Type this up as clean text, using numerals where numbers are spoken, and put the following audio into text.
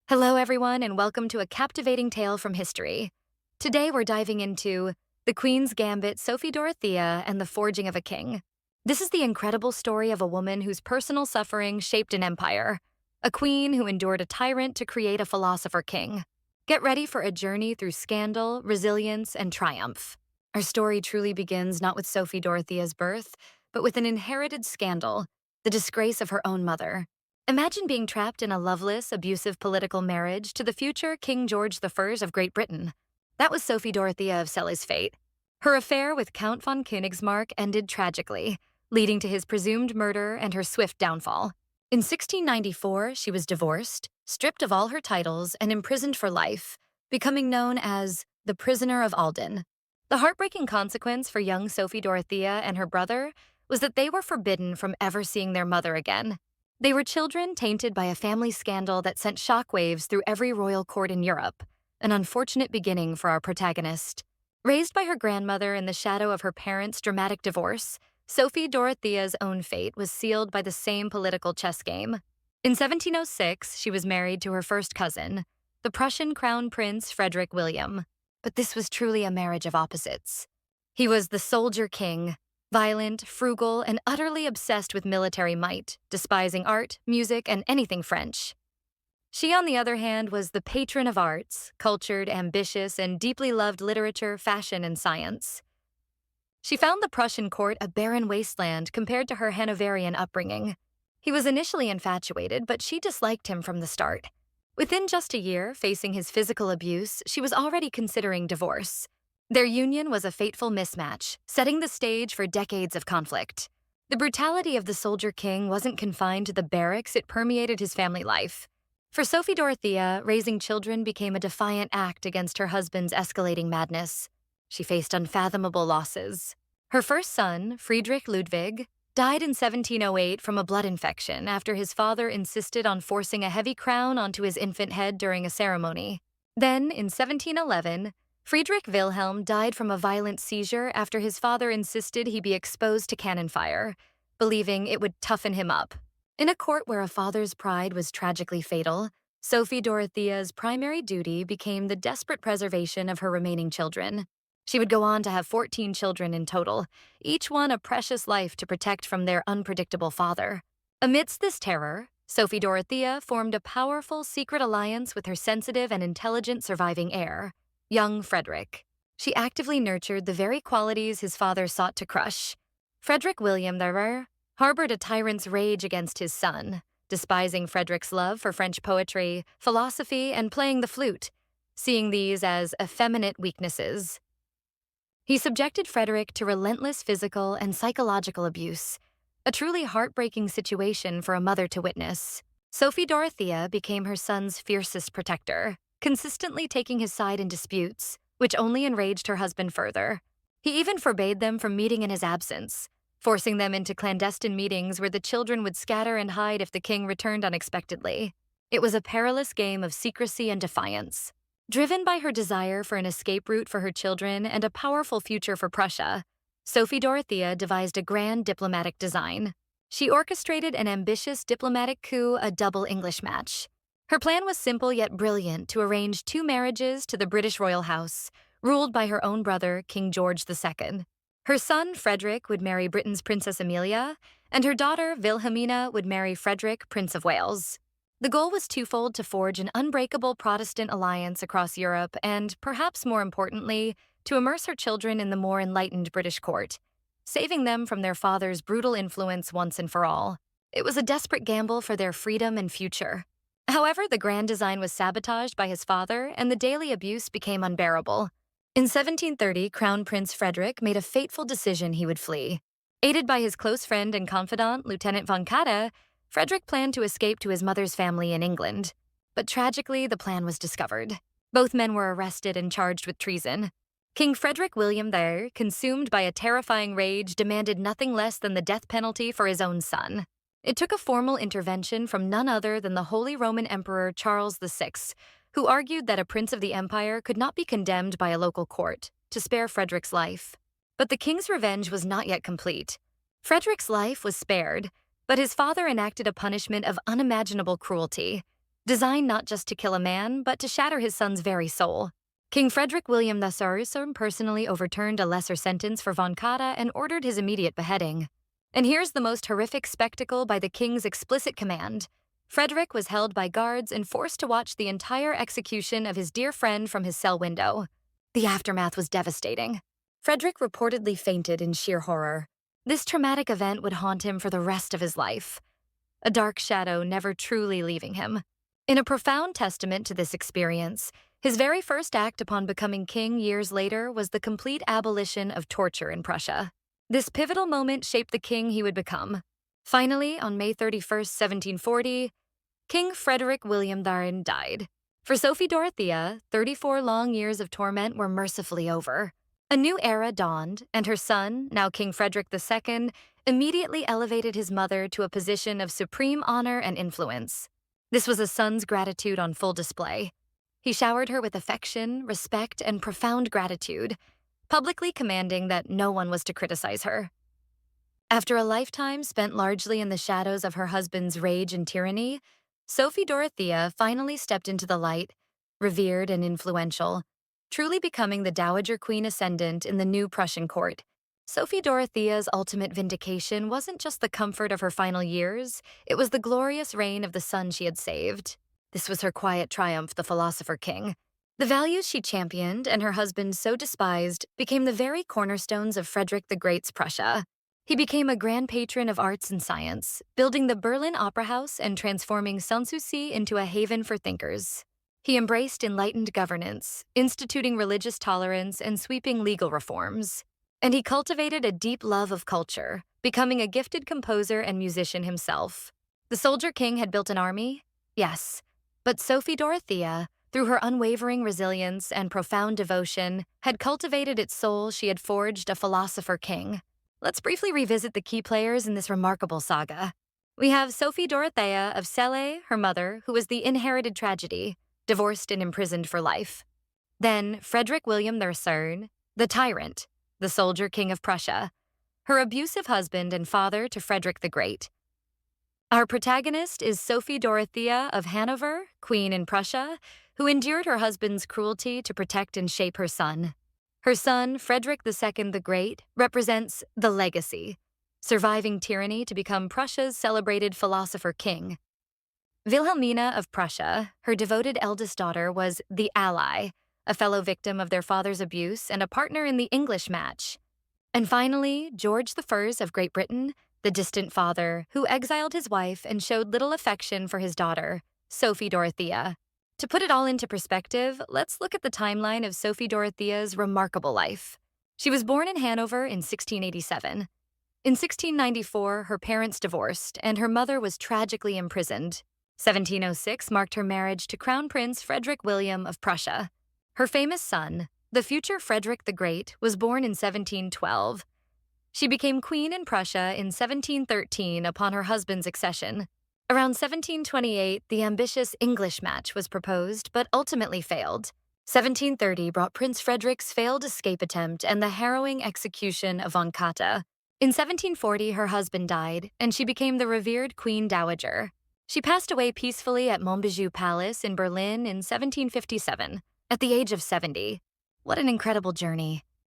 Hello, everyone, and welcome to a captivating tale from history. Today, we're diving into The Queen's Gambit, Sophie Dorothea, and the Forging of a King. This is the incredible story of a woman whose personal suffering shaped an empire, a queen who endured a tyrant to create a philosopher king. Get ready for a journey through scandal, resilience, and triumph. Our story truly begins not with Sophie Dorothea's birth, but with an inherited scandal, the disgrace of her own mother. Imagine being trapped in a loveless, abusive political marriage to the future King George I of Great Britain. That was Sophie Dorothea of Celle's fate. Her affair with Count von Königsmarck ended tragically, leading to his presumed murder and her swift downfall. In 1694, she was divorced, stripped of all her titles, and imprisoned for life, becoming known as the Prisoner of Alden. The heartbreaking consequence for young Sophie Dorothea and her brother was that they were forbidden from ever seeing their mother again. They were children tainted by a family scandal that sent shockwaves through every royal court in Europe, an unfortunate beginning for our protagonist. Raised by her grandmother in the shadow of her parents' dramatic divorce, Sophie Dorothea's own fate was sealed by the same political chess game. In 1706, she was married to her first cousin, the Prussian Crown Prince Frederick William. But this was truly a marriage of opposites. He was the soldier king, violent, frugal, and utterly obsessed with military might, despising art, music, and anything French. She, on the other hand, was the patron of arts, cultured, ambitious, and deeply loved literature, fashion, and science. She found the Prussian court a barren wasteland compared to her Hanoverian upbringing. He was initially infatuated, but she disliked him from the start. Within just a year, facing his physical abuse, she was already considering divorce. Their union was a fateful mismatch, setting the stage for decades of conflict. The brutality of the soldier king wasn't confined to the barracks, it permeated his family life. For Sophie Dorothea, raising children became a defiant act against her husband's escalating madness. She faced unfathomable losses. Her first son, Friedrich Ludwig, died in 1708 from a blood infection after his father insisted on forcing a heavy crown onto his infant head during a ceremony. Then, in 1711, Friedrich Wilhelm died from a violent seizure after his father insisted he be exposed to cannon fire, believing it would toughen him up. In a court where a father's pride was tragically fatal, Sophie Dorothea's primary duty became the desperate preservation of her remaining children. She would go on to have 14 children in total, each one a precious life to protect from their unpredictable father. Amidst this terror, Sophie Dorothea formed a powerful secret alliance with her sensitive and intelligent surviving heir, young Frederick. She actively nurtured the very qualities his father sought to crush. Frederick William, however, harbored a tyrant's rage against his son, despising Frederick's love for French poetry, philosophy, and playing the flute, seeing these as effeminate weaknesses. He subjected Frederick to relentless physical and psychological abuse, a truly heartbreaking situation for a mother to witness. Sophie Dorothea became her son's fiercest protector, consistently taking his side in disputes, which only enraged her husband further. He even forbade them from meeting in his absence, forcing them into clandestine meetings where the children would scatter and hide if the king returned unexpectedly. It was a perilous game of secrecy and defiance. Driven by her desire for an escape route for her children and a powerful future for Prussia, Sophie Dorothea devised a grand diplomatic design. She orchestrated an ambitious diplomatic coup, a double English match. Her plan was simple yet brilliant to arrange 2 marriages to the British royal house, ruled by her own brother, King George II. Her son, Frederick, would marry Britain's Princess Amelia, and her daughter, Wilhelmina, would marry Frederick, Prince of Wales. The goal was twofold: to forge an unbreakable Protestant alliance across Europe and, perhaps more importantly, to immerse her children in the more enlightened British court, saving them from their father's brutal influence once and for all. It was a desperate gamble for their freedom and future. However, the grand design was sabotaged by his father, and the daily abuse became unbearable. In 1730, Crown Prince Frederick made a fateful decision: he would flee. Aided by his close friend and confidant, Lieutenant von Katte, Frederick planned to escape to his mother's family in England. But tragically, the plan was discovered. Both men were arrested and charged with treason. King Frederick William there, consumed by a terrifying rage, demanded nothing less than the death penalty for his own son. It took a formal intervention from none other than the Holy Roman Emperor Charles VI, who argued that a prince of the empire could not be condemned by a local court, to spare Frederick's life. But the king's revenge was not yet complete. Frederick's life was spared, but his father enacted a punishment of unimaginable cruelty. designed not just to kill a man, but to shatter his son's very soul. King Frederick William III personally overturned a lesser sentence for von Katta and ordered his immediate beheading. And here's the most horrific spectacle by the king's explicit command. Frederick was held by guards and forced to watch the entire execution of his dear friend from his cell window. The aftermath was devastating. Frederick reportedly fainted in sheer horror. This traumatic event would haunt him for the rest of his life, a dark shadow never truly leaving him. In a profound testament to this experience, his very first act upon becoming king years later was the complete abolition of torture in Prussia. This pivotal moment shaped the king he would become. Finally, on May 31st, 1740, King Frederick William III died. For Sophie Dorothea, 34 long years of torment were mercifully over. A new era dawned, and her son, now King Frederick II, immediately elevated his mother to a position of supreme honor and influence. This was a son's gratitude on full display. He showered her with affection, respect, and profound gratitude, publicly commanding that no one was to criticize her. After a lifetime spent largely in the shadows of her husband's rage and tyranny, Sophie Dorothea finally stepped into the light, revered and influential, truly becoming the Dowager Queen Ascendant in the new Prussian court. Sophie Dorothea's ultimate vindication wasn't just the comfort of her final years, it was the glorious reign of the son she had saved. This was her quiet triumph, the philosopher king. The values she championed and her husband so despised became the very cornerstones of Frederick the Great's Prussia. He became a grand patron of arts and science, building the Berlin Opera House and transforming Sanssouci into a haven for thinkers. He embraced enlightened governance, instituting religious tolerance and sweeping legal reforms. And he cultivated a deep love of culture, becoming a gifted composer and musician himself. The soldier king had built an army? Yes. But Sophie Dorothea, through her unwavering resilience and profound devotion, had cultivated its soul. She had forged a philosopher king. Let's briefly revisit the key players in this remarkable saga. We have Sophie Dorothea of Celle, her mother, who was the inherited tragedy, divorced and imprisoned for life. Then Frederick William III, the tyrant, the soldier king of Prussia, her abusive husband and father to Frederick the Great. Our protagonist is Sophie Dorothea of Hanover, queen in Prussia, who endured her husband's cruelty to protect and shape her son. Her son, Frederick II the Great, represents the legacy, surviving tyranny to become Prussia's celebrated philosopher king. Wilhelmina of Prussia, her devoted eldest daughter, was the ally, a fellow victim of their father's abuse and a partner in the English match. And finally, George I of Great Britain, the distant father, who exiled his wife and showed little affection for his daughter, Sophie Dorothea. To put it all into perspective, let's look at the timeline of Sophie Dorothea's remarkable life. She was born in Hanover in 1687. In 1694, her parents divorced, and her mother was tragically imprisoned. 1706 marked her marriage to Crown Prince Frederick William of Prussia. Her famous son, the future Frederick the Great, was born in 1712. She became queen in Prussia in 1713 upon her husband's accession. Around 1728, the ambitious English match was proposed, but ultimately failed. 1730 brought Prince Frederick's failed escape attempt and the harrowing execution of von Katta. In 1740, her husband died, and she became the revered Queen Dowager. She passed away peacefully at Montbijou Palace in Berlin in 1757, at the age of 70. What an incredible journey.